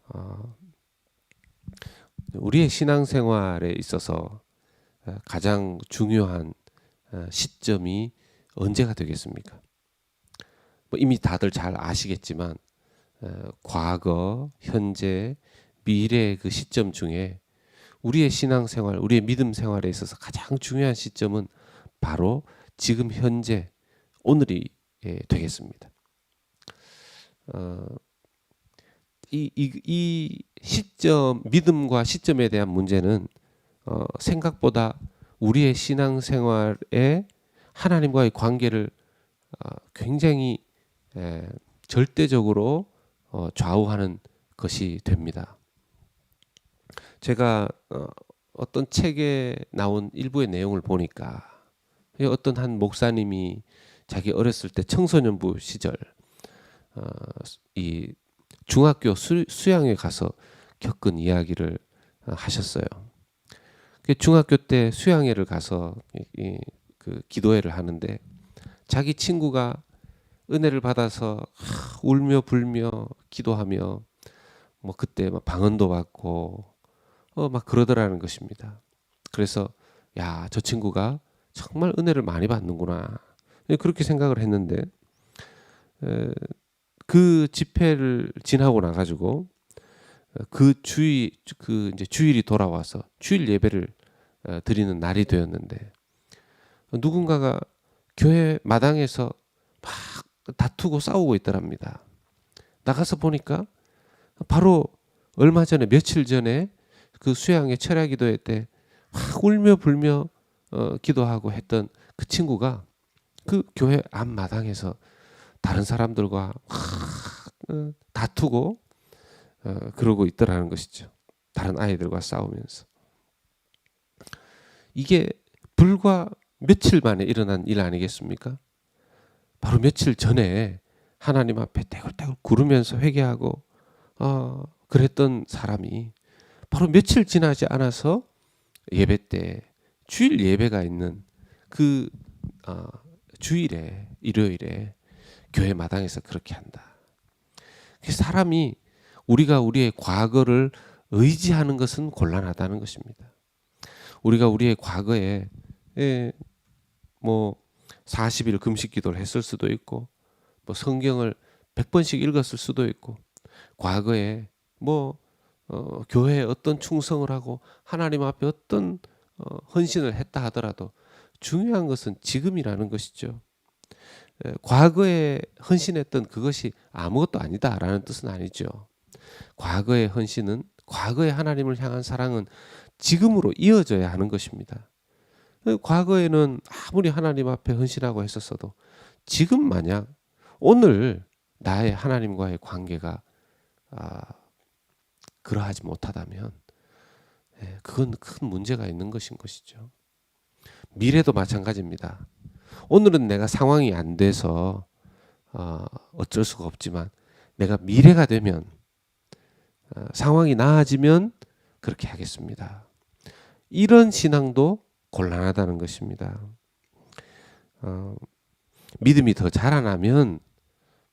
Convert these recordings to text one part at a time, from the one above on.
어, 우리의 신앙생활에 있어서 가장 중요한 시점이 언제가 되겠습니까? 뭐 이미 다들 잘 아시겠지만 과거, 현재, 미래의 그 시점 중에 우리의 신앙생활, 우리의 믿음 생활에 있어서 가장 중요한 시점은 바로 지금 현재 오늘이 되겠습니다. 이 시점, 믿음과 시점에 대한 문제는 생각보다 우리의 신앙생활에 하나님과의 관계를 굉장히 절대적으로 좌우하는 것이 됩니다. 제가 어떤 책에 나온 일부의 내용을 보니까 어떤 한 목사님이 자기 어렸을 때 청소년부 시절 이 중학교 수양회 가서 겪은 이야기를 하셨어요. 중학교 때 수양회를 가서 그 기도회를 하는데 자기 친구가 은혜를 받아서 울며 불며 기도하며 뭐 그때 막 방언도 받고 막 그러더라는 것입니다. 그래서 야, 저 친구가 정말 은혜를 많이 받는구나 그렇게 생각을 했는데 그 집회를 지나고 나가지고 그 이제 주일이 돌아와서 주일 예배를 드리는 날이 되었는데 누군가가 교회 마당에서 막 다투고 싸우고 있더랍니다. 나가서 보니까 바로 얼마 전에 며칠 전에 그 수양의 철야 기도회 때 막 울며 불며 기도하고 했던 그 친구가 그 교회 앞마당에서 다른 사람들과 막 다투고 그러고 있더라는 것이죠. 다른 아이들과 싸우면서. 이게 불과 며칠 만에 일어난 일 아니겠습니까? 바로 며칠 전에 하나님 앞에 떼굴떼굴 구르면서 회개하고 그랬던 사람이 바로 며칠 지나지 않아서 예배 때 주일 예배가 있는 그 주일에 일요일에 교회 마당에서 그렇게 한다. 사람이 우리가 우리의 과거를 의지하는 것은 곤란하다는 것입니다. 우리가 우리의 과거에 뭐 40일 금식 기도를 했을 수도 있고 뭐 성경을 100번씩 읽었을 수도 있고 과거에 뭐 교회에 어떤 충성을 하고 하나님 앞에 어떤 헌신을 했다 하더라도 중요한 것은 지금이라는 것이죠. 과거에 헌신했던 그것이 아무것도 아니다라는 뜻은 아니죠. 과거의 헌신은 과거의 하나님을 향한 사랑은 지금으로 이어져야 하는 것입니다. 과거에는 아무리 하나님 앞에 헌신하고 했었어도 지금 만약 오늘 나의 하나님과의 관계가 그러하지 못하다면 그건 큰 문제가 있는 것인 것이죠. 미래도 마찬가지입니다. 오늘은 내가 상황이 안 돼서 어쩔 수가 없지만 내가 미래가 되면 상황이 나아지면 그렇게 하겠습니다. 이런 신앙도 곤란하다는 것입니다. 믿음이 더 자라나면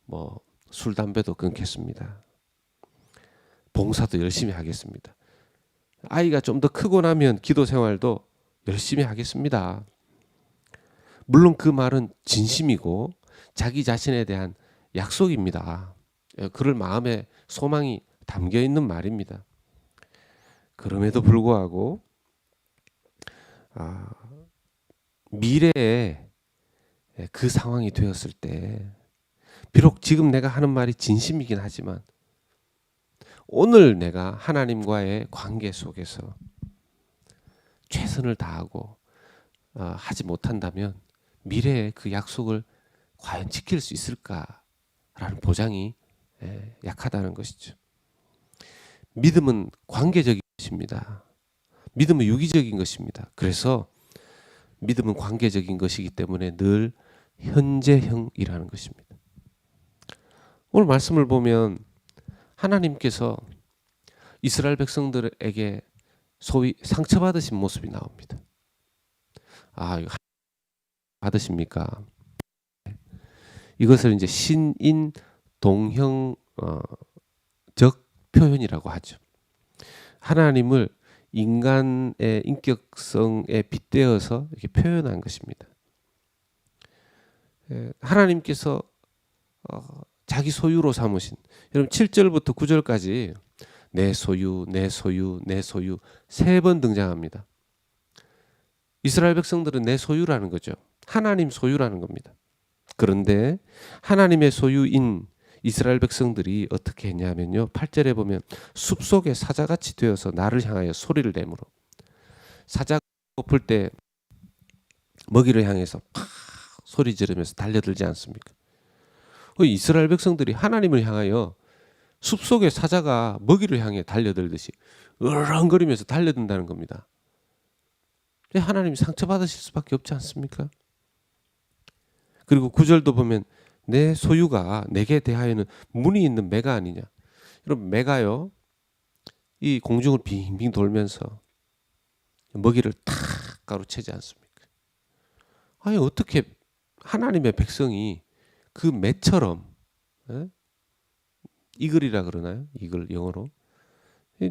뭐 술, 담배도 끊겠습니다. 봉사도 열심히 하겠습니다. 아이가 좀 더 크고 나면 기도 생활도 열심히 하겠습니다. 물론 그 말은 진심이고 자기 자신에 대한 약속입니다. 그럴 마음에 소망이 담겨 있는 말입니다. 그럼에도 불구하고 미래에 그 상황이 되었을 때 비록 지금 내가 하는 말이 진심이긴 하지만 오늘 내가 하나님과의 관계 속에서 최선을 다하고 하지 못한다면 미래에 그 약속을 과연 지킬 수 있을까라는 보장이 약하다는 것이죠. 믿음은 관계적인 것입니다. 믿음은 유기적인 것입니다. 그래서 믿음은 관계적인 것이기 때문에 늘 현재형이라는 것입니다. 오늘 말씀을 보면 하나님께서 이스라엘 백성들에게 소위 상처받으신 모습이 나옵니다. 이거 받으십니까? 이것을 이제 신인 동형적 표현이라고 하죠. 하나님을 인간의 인격성에 빗대어서 이렇게 표현한 것입니다. 하나님께서 자기 소유로 삼으신, 여러분 7절부터 9절까지 내 소유, 내 소유, 내 소유 3번 등장합니다. 이스라엘 백성들은 내 소유라는 거죠. 하나님 소유라는 겁니다. 그런데 하나님의 소유인 이스라엘 백성들이 어떻게 했냐면요. 8절에 보면 숲속에 사자같이 되어서 나를 향하여 소리를 내므로, 사자가 고플 때 먹이를 향해서 팍 소리 지르면서 달려들지 않습니까? 이스라엘 백성들이 하나님을 향하여 숲속에 사자가 먹이를 향해 달려들듯이 으렁거리면서 달려든다는 겁니다. 하나님이 상처받으실 수밖에 없지 않습니까? 그리고 9절도 보면 내 소유가 내게 대하여는 문이 있는 매가 아니냐. 여러분 매가요, 이 공중을 빙빙 돌면서 먹이를 탁 가로채지 않습니까? 아니 어떻게 하나님의 백성이 그 매처럼, 이글이라 그러나요? 이글 영어로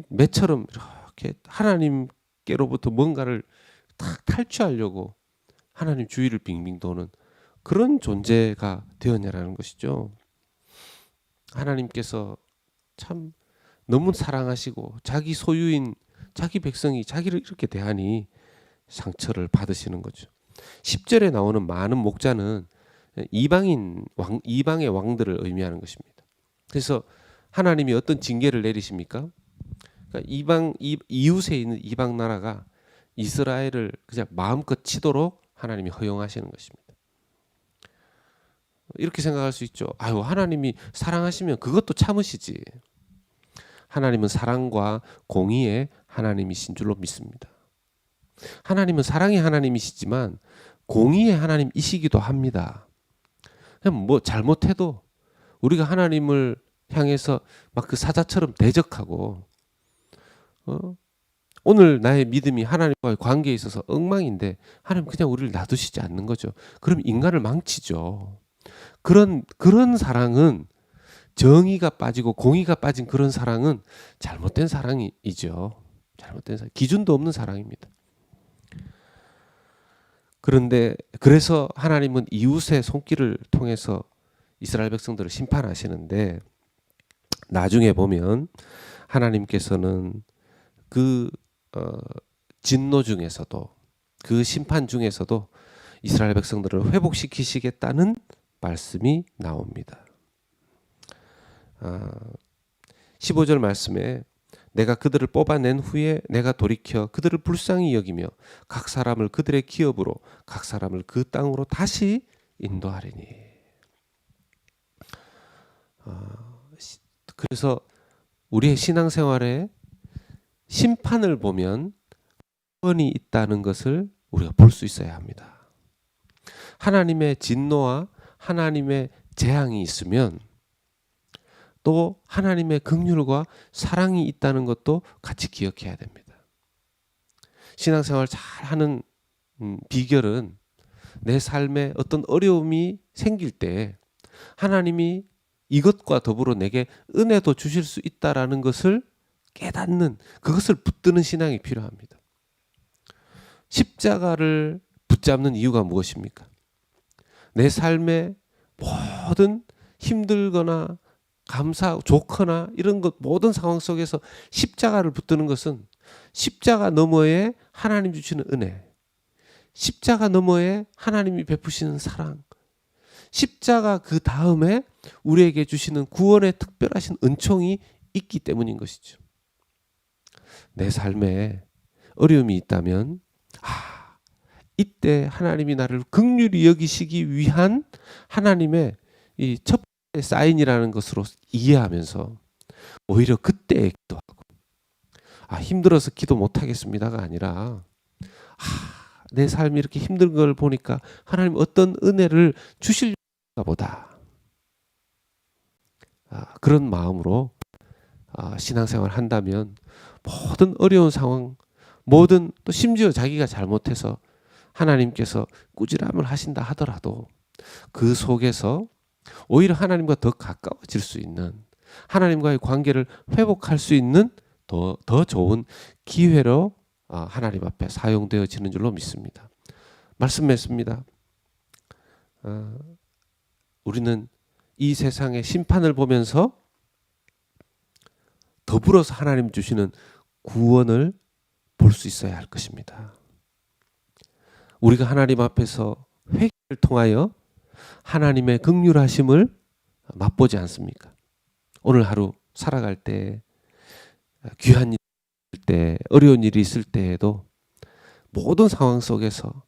매처럼 이렇게 하나님께로부터 뭔가를 탁 탈취하려고 하나님 주위를 빙빙 도는 그런 존재가 되었냐라는 것이죠. 하나님께서 참 너무 사랑하시고 자기 소유인 자기 백성이 자기를 이렇게 대하니 상처를 받으시는 거죠. 10절에 나오는 많은 목자는 이방의 왕들을 의미하는 것입니다. 그래서 하나님이 어떤 징계를 내리십니까? 그러니까 이웃에 있는 이방 나라가 이스라엘을 그냥 마음껏 치도록 하나님이 허용하시는 것입니다. 이렇게 생각할 수 있죠. 아유, 하나님이 사랑하시면 그것도 참으시지. 하나님은 사랑과 공의의 하나님이신 줄로 믿습니다. 하나님은 사랑의 하나님이시지만 공의의 하나님이시기도 합니다. 그냥 뭐 잘못해도 우리가 하나님을 향해서 막 그 사자처럼 대적하고, 오늘 나의 믿음이 하나님과의 관계에 있어서 엉망인데 하나님 그냥 우리를 놔두시지 않는 거죠. 그럼 인간을 망치죠. 그런 사랑은, 정의가 빠지고 공의가 빠진 그런 사랑은 잘못된 사랑이죠. 잘못된 사랑, 기준도 없는 사랑입니다. 그래서 하나님은 이웃의 손길을 통해서 이스라엘 백성들을 심판하시는데, 나중에 보면 하나님께서는 그 진노 중에서도, 그 심판 중에서도 이스라엘 백성들을 회복시키시겠다는 말씀이 나옵니다. 15절 말씀에 내가 그들을 뽑아낸 후에 내가 돌이켜 그들을 불쌍히 여기며 각 사람을 그들의 기업으로 각 사람을 그 땅으로 다시 인도하리니. 그래서 우리의 신앙생활에 심판을 보면 구원이 있다는 것을 우리가 볼 수 있어야 합니다. 하나님의 진노와 하나님의 재앙이 있으면 또 하나님의 긍휼과 사랑이 있다는 것도 같이 기억해야 됩니다. 신앙생활 잘하는 비결은 내 삶에 어떤 어려움이 생길 때 하나님이 이것과 더불어 내게 은혜도 주실 수 있다라는 것을 깨닫는, 그것을 붙드는 신앙이 필요합니다. 십자가를 붙잡는 이유가 무엇입니까? 내 삶의 모든 힘들거나 좋거나 이런 것 모든 상황 속에서 십자가를 붙드는 것은 십자가 너머에 하나님 주시는 은혜, 십자가 너머에 하나님이 베푸시는 사랑, 십자가 그 다음에 우리에게 주시는 구원의 특별하신 은총이 있기 때문인 것이죠. 내 삶에 어려움이 있다면 이때 하나님이 나를 긍휼히 여기시기 위한 하나님의 이 첫 번째 사인이라는 것으로 이해하면서 오히려 그때 기도하고, 힘들어서 기도 못하겠습니다가 아니라 내 삶이 이렇게 힘든 걸 보니까 하나님 어떤 은혜를 주실까 보다, 그런 마음으로 신앙생활 한다면 모든 어려운 상황, 모든 또 심지어 자기가 잘못해서 하나님께서 꾸지람을 하신다 하더라도 그 속에서 오히려 하나님과 더 가까워질 수 있는, 하나님과의 관계를 회복할 수 있는 더 좋은 기회로 하나님 앞에 사용되어지는 줄로 믿습니다. 말씀 맺습니다. 우리는 이 세상의 심판을 보면서 더불어서 하나님 주시는 구원을 볼 수 있어야 할 것입니다. 우리가 하나님 앞에서 회개를 통하여 하나님의 긍휼하심을 맛보지 않습니까? 오늘 하루 살아갈 때, 귀한 일 있을 때, 어려운 일이 있을 때에도 모든 상황 속에서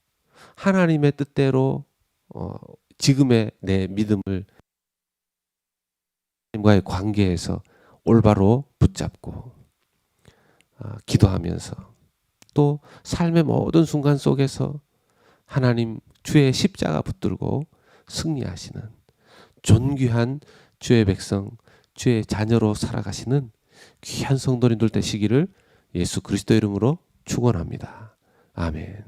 하나님의 뜻대로 지금의 내 믿음을 하나님과의 관계에서 올바로 붙잡고 기도하면서 또 삶의 모든 순간 속에서 하나님 주의 십자가 붙들고 승리하시는 존귀한 주의 백성, 주의 자녀로 살아가시는 귀한 성도님들 되시기를 예수 그리스도 이름으로 축원합니다. 아멘.